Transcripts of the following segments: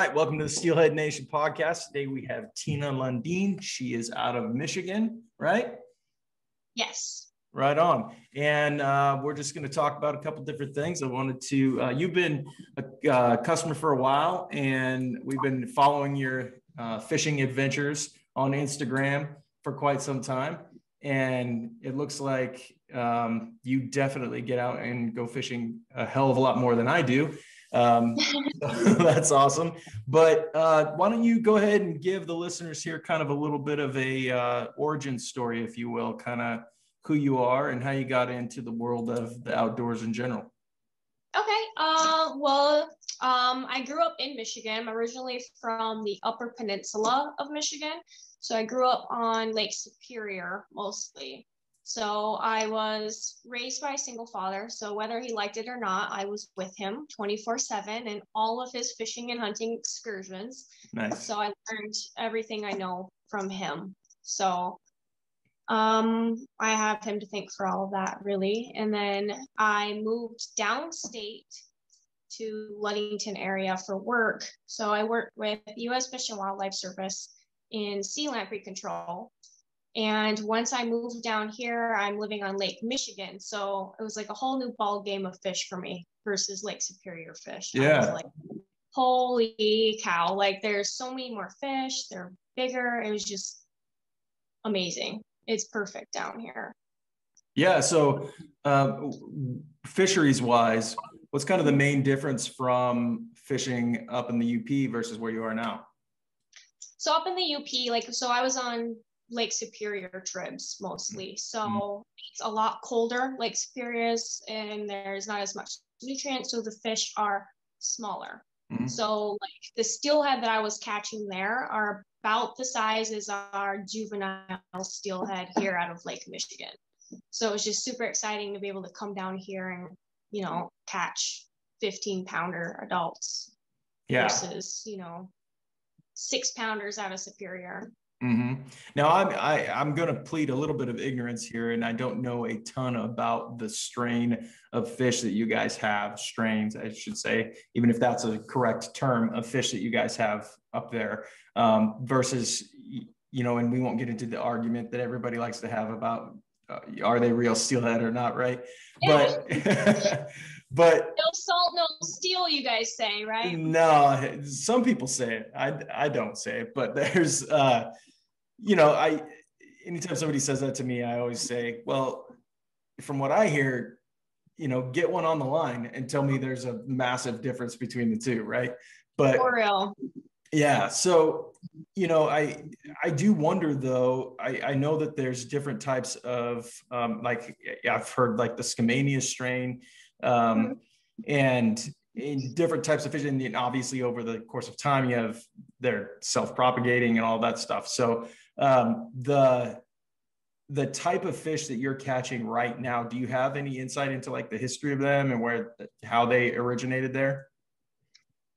right, welcome to the Steelhead Nation podcast. Today we have Tina Lundin. She is out of Michigan, right? Yes. Right on. And we're just going to talk about a couple different things. I wanted to, you've been a customer for a while, and we've been following your fishing adventures on Instagram for quite some time. And it looks like you definitely get out and go fishing a hell of a lot more than I do. That's awesome. But why don't you go ahead and give the listeners here kind of a little bit of a origin story, if you will, kind of who you are and how you got into the world of the outdoors in general. Okay. I grew up in Michigan. I'm originally from the Upper Peninsula of Michigan. So I grew up on Lake Superior mostly. So I was raised by a single father. So whether he liked it or not, I was with him 24/7 in all of his fishing and hunting excursions. Nice. So I learned everything I know from him. So I have him to thank for all of that, really. And then I moved downstate to Ludington area for work. So I worked with U.S. Fish and Wildlife Service in sea lamprey control. And once I moved down here, I'm living on Lake Michigan. So it was like a whole new ball game of fish for me versus Lake Superior fish. Yeah. I was like, holy cow, like there's so many more fish. They're bigger. It was just amazing. It's perfect down here. Yeah. So fisheries wise, what's kind of the main difference from fishing up in the UP versus where you are now? So up in the UP, so I was on Lake Superior trips mostly. So it's a lot colder, Lake Superior is, and there's not as much nutrients. So the fish are smaller. So like the steelhead that I was catching there are about the size as our juvenile steelhead here out of Lake Michigan. So it was just super exciting to be able to come down here and, catch 15-pounder adults versus, 6-pounders out of Superior. Now I'm going to plead a little bit of ignorance here, and I don't know a ton about the strain of fish that you guys have, strains, I should say, even if that's a correct term of fish that you guys have up there, versus, and we won't get into the argument that everybody likes to have about are they real steelhead or not, right? Yeah. But no salt, no steel, you guys say, right? No, some people say it. I don't say it, but there's anytime somebody says that to me, I always say, well, from what I hear, get one on the line and tell me there's a massive difference between the two, right? But for real. Yeah. So, I do wonder though, I know that there's different types of, I've heard like the Skamania strain, and in different types of fish. And obviously over the course of time, they're self-propagating and all that stuff. So the type of fish that you're catching right now, do you have any insight into like the history of them and how they originated there?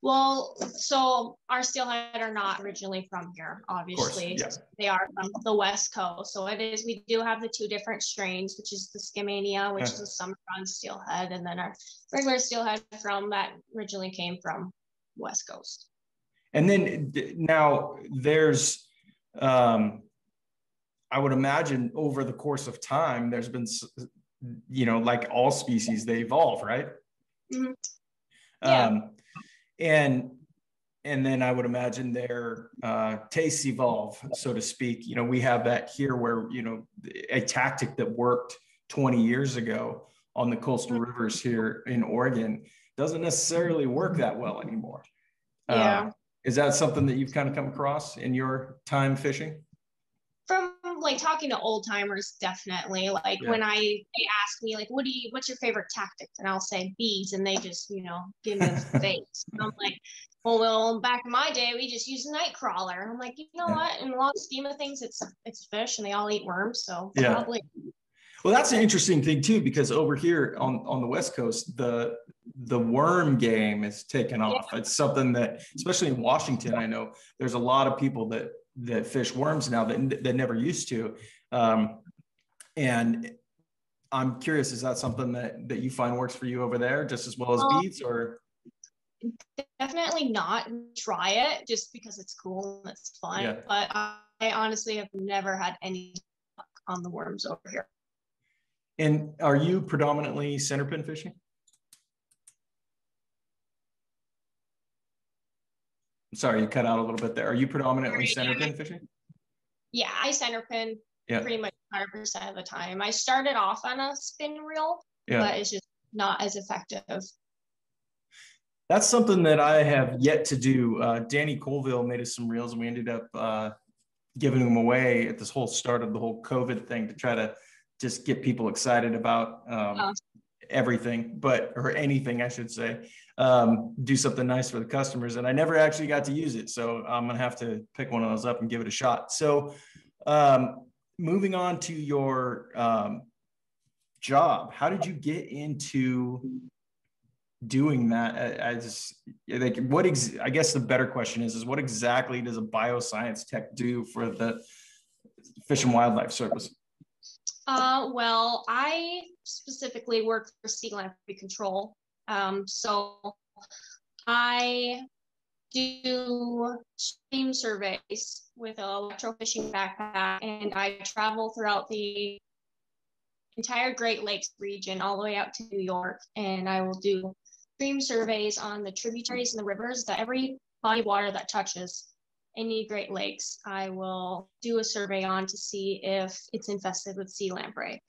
Well, so our steelhead are not originally from here, obviously. Course, yeah. They are from the West Coast. So we do have the two different strains, which is the Skamania, which is a summer run steelhead, and then our regular steelhead that originally came from West Coast. And then now there's, I would imagine over the course of time, there's been, like all species, they evolve, right? Yeah. And then I would imagine their tastes evolve, so to speak. We have that here where, a tactic that worked 20 years ago on the coastal rivers here in Oregon doesn't necessarily work that well anymore. Yeah. Is that something that you've kind of come across in your time fishing? From talking to old timers, definitely. When they ask me what's your favorite tactic, and I'll say beads, and they just give me the face. And I'm like, well, back in my day we just used a night crawler. I'm like, what? In the long scheme of things, it's fish, and they all eat worms, so probably. Well, that's an interesting thing too, because over here on the West Coast, the worm game is taken off. It's something that, especially in Washington, I know there's a lot of people that fish worms now that never used to. And I'm curious, is that something that you find works for you over there just as well as beads, or? Definitely not. Try it just because it's cool and it's fun. Yeah. But I honestly have never had any luck on the worms over here. And are you predominantly center pin fishing? I'm sorry, you cut out a little bit there. Are you predominantly center pin fishing? Yeah, I center pin pretty much 100% of the time. I started off on a spin reel, but it's just not as effective. That's something that I have yet to do. Danny Colville made us some reels, and we ended up giving them away at this whole start of the whole COVID thing to try to just get people excited about everything, or anything, I should say. Do something nice for the customers. And I never actually got to use it. So I'm going to have to pick one of those up and give it a shot. So moving on to your job, how did you get into doing that? I guess the better question is what exactly does a bioscience tech do for the Fish and Wildlife Service? Well, I specifically work for sea lamprey control. So I do stream surveys with an electrofishing backpack, and I travel throughout the entire Great Lakes region all the way out to New York, and I will do stream surveys on the tributaries and the rivers, that every body of water that touches any Great Lakes, I will do a survey on to see if it's infested with sea lamprey.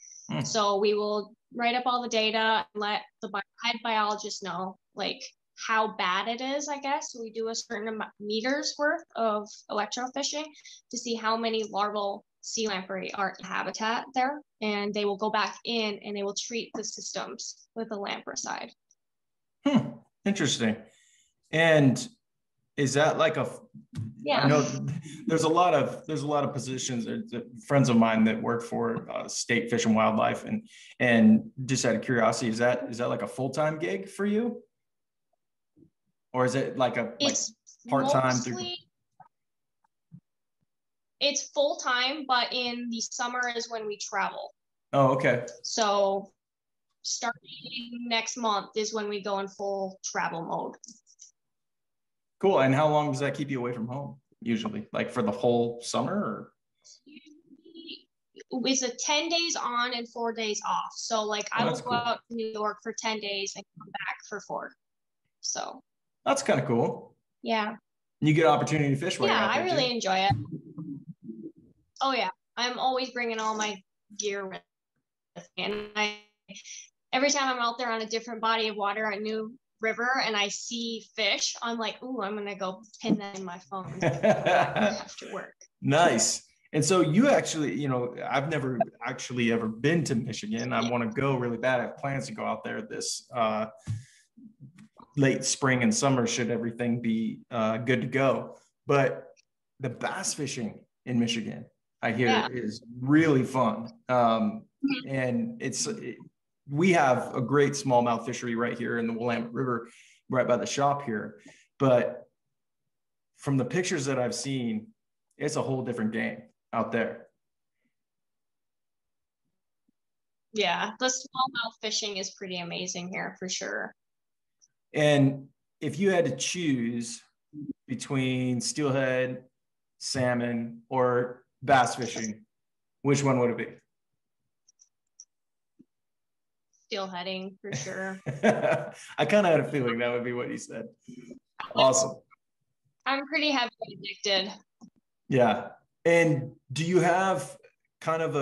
So we will write up all the data, let the head biologist know like how bad it is, I guess. So we do a certain meters worth of electrofishing to see how many larval sea lamprey are in habitat there, and they will go back in and they will treat the systems with a lampricide. Interesting. And is that like I know there's a lot of positions, friends of mine that work for state Fish and Wildlife, and just out of curiosity, is that like a full-time gig for you, or is it like part-time? It's full-time, but in the summer is when we travel. Oh, okay. So starting next month is when we go in full travel mode. Cool. And how long does that keep you away from home usually? Like for the whole summer? Or? It's a 10 days on and 4 days off. So like I will go out to New York for 10 days and come back for 4. So that's kind of cool. Yeah. You get opportunity to fish while you're out there, I really enjoy it. Oh yeah. I'm always bringing all my gear with me. And every time I'm out there on a different body of water, a new river, and I see fish, I'm like, ooh, I'm gonna go pin that in my phone after work. Nice. And so you actually, I've never actually ever been to Michigan. I want to go really bad. I have plans to go out there this late spring and summer, should everything be good to go. But the bass fishing in Michigan, I hear, is really fun. And we have a great smallmouth fishery right here in the Willamette River, right by the shop here. But from the pictures that I've seen, it's a whole different game out there. Yeah, the smallmouth fishing is pretty amazing here for sure. And if you had to choose between steelhead, salmon, or bass fishing, which one would it be? Steelheading for sure. I kind of had a feeling that would be what you said. Awesome. I'm pretty heavily addicted. Yeah. And do you have kind of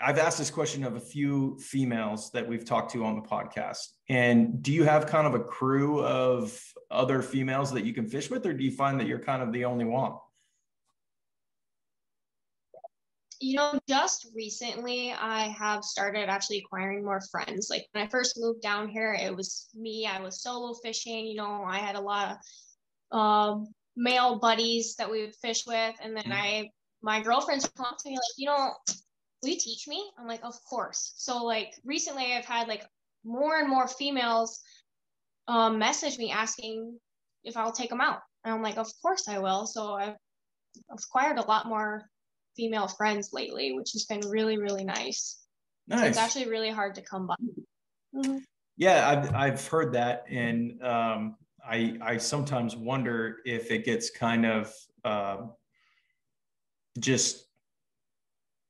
I've asked this question of a few females that we've talked to on the podcast. And do you have kind of a crew of other females that you can fish with, or do you find that you're kind of the only one? Just recently, I have started actually acquiring more friends. Like when I first moved down here, it was me. I was solo fishing. I had a lot of male buddies that we would fish with. And then my girlfriends would come up to me like, will you teach me? I'm like, of course. So like recently I've had like more and more females message me asking if I'll take them out. And I'm like, of course I will. So I've acquired a lot more female friends lately, which has been really, really nice. So it's actually really hard to come by. Mm-hmm. Yeah, I've heard that, and I sometimes wonder if it gets kind of just,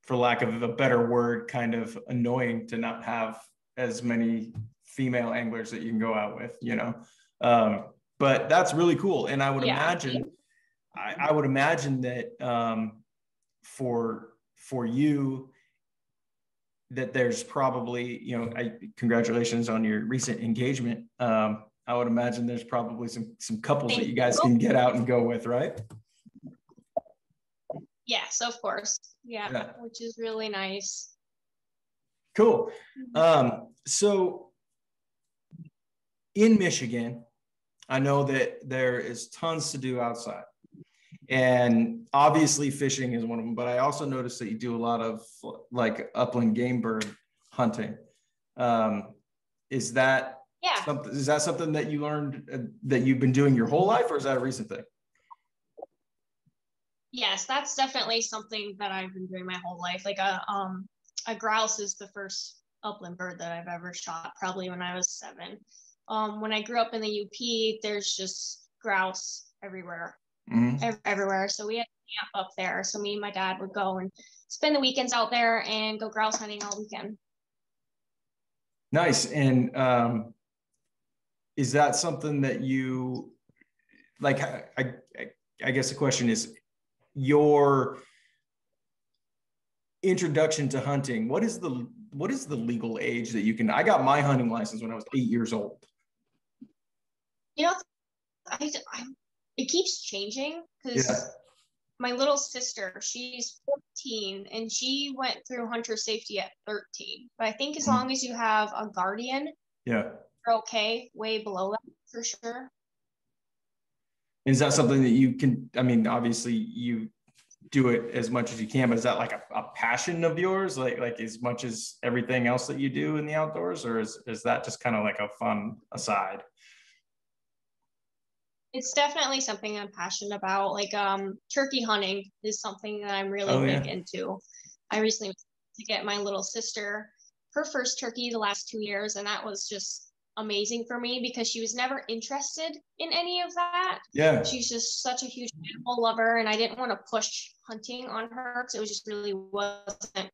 for lack of a better word, kind of annoying to not have as many female anglers that you can go out with, you know. But that's really cool, and I would imagine, I would imagine that for you, that there's probably, you know, congratulations on your recent engagement. I would imagine there's probably some couples that you guys can get out and go with, right? Yes, of course. Yeah. Which is really nice. Cool. So in Michigan, I know that there is tons to do outside. And obviously fishing is one of them, but I also noticed that you do a lot of like upland game bird hunting. Is that something that you learned that you've been doing your whole life, or is that a recent thing? Yes, that's definitely something that I've been doing my whole life. Like a grouse is the first upland bird that I've ever shot, probably when I was 7. When I grew up in the UP, there's just grouse everywhere. Everywhere. So we had camp up there. So me and my dad would go and spend the weekends out there and go grouse hunting all weekend. Nice. And is that something that you like? I guess the question is, your introduction to hunting, what is the legal age that you can? I got my hunting license when I was 8 years old. You know, it keeps changing, because my little sister, she's 14 and she went through hunter safety at 13. But I think as long as you have a guardian, you're okay. Way below that, for sure. Is that something that you can, I mean, obviously you do it as much as you can, but is that like a passion of yours? Like as much as everything else that you do in the outdoors, or is that just kind of like a fun aside? It's definitely something I'm passionate about. Like turkey hunting is something that I'm really big into. I recently went to get my little sister her first turkey the last 2 years, and that was just amazing for me because she was never interested in any of that. Yeah. She's just such a huge animal lover, and I didn't want to push hunting on her because it was just really wasn't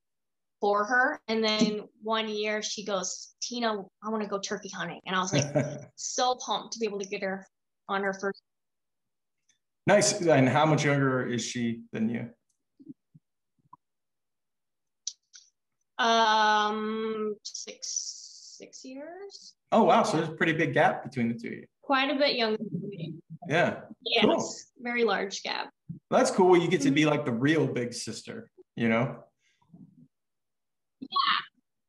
for her. And then one year she goes, "Tina, I want to go turkey hunting." And I was like so pumped to be able to get her on her first. Nice. And how much younger is she than you? 6 years. Oh wow, so there's a pretty big gap between the two of you. Quite a bit younger than me. Yeah. Yes, cool. Very large gap. Well, that's cool. You get to be like the real big sister, you know? Yeah,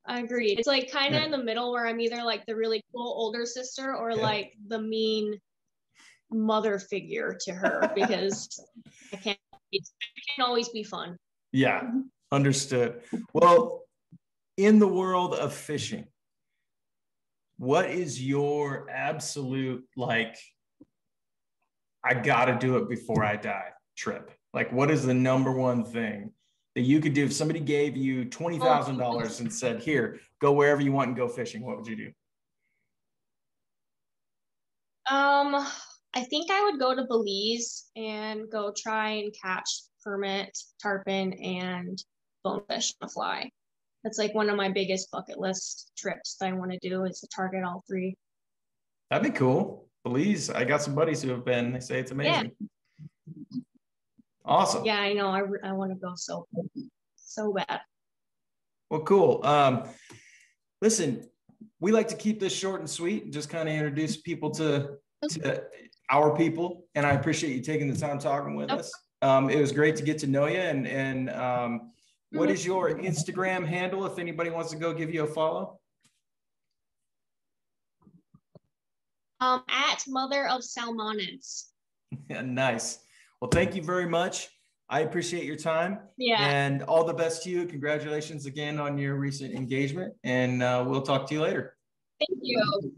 I agree. It's like kind of in the middle where I'm either like the really cool older sister or like the mean mother figure to her, because it can always be fun. Yeah, understood. Well, in the world of fishing, what is your absolute, like, I gotta do it before I die trip? Like, what is the number one thing that you could do if somebody gave you $20,000 and said, "Here, go wherever you want and go fishing"? What would you do? I think I would go to Belize and go try and catch permit, tarpon, and bonefish on a fly. That's like one of my biggest bucket list trips that I want to do, is to target all 3. That'd be cool. Belize, I got some buddies who have been. They say it's amazing. Yeah. Awesome. Yeah, I know. I want to go so bad. Well, cool. Listen, we like to keep this short and sweet and just kind of introduce people to our people. And I appreciate you taking the time talking with us. It was great to get to know you. And what is your Instagram handle if anybody wants to go give you a follow? At Mother of Salmonids. Yeah, nice. Well, thank you very much. I appreciate your time. Yeah. And all the best to you. Congratulations again on your recent engagement. And we'll talk to you later. Thank you.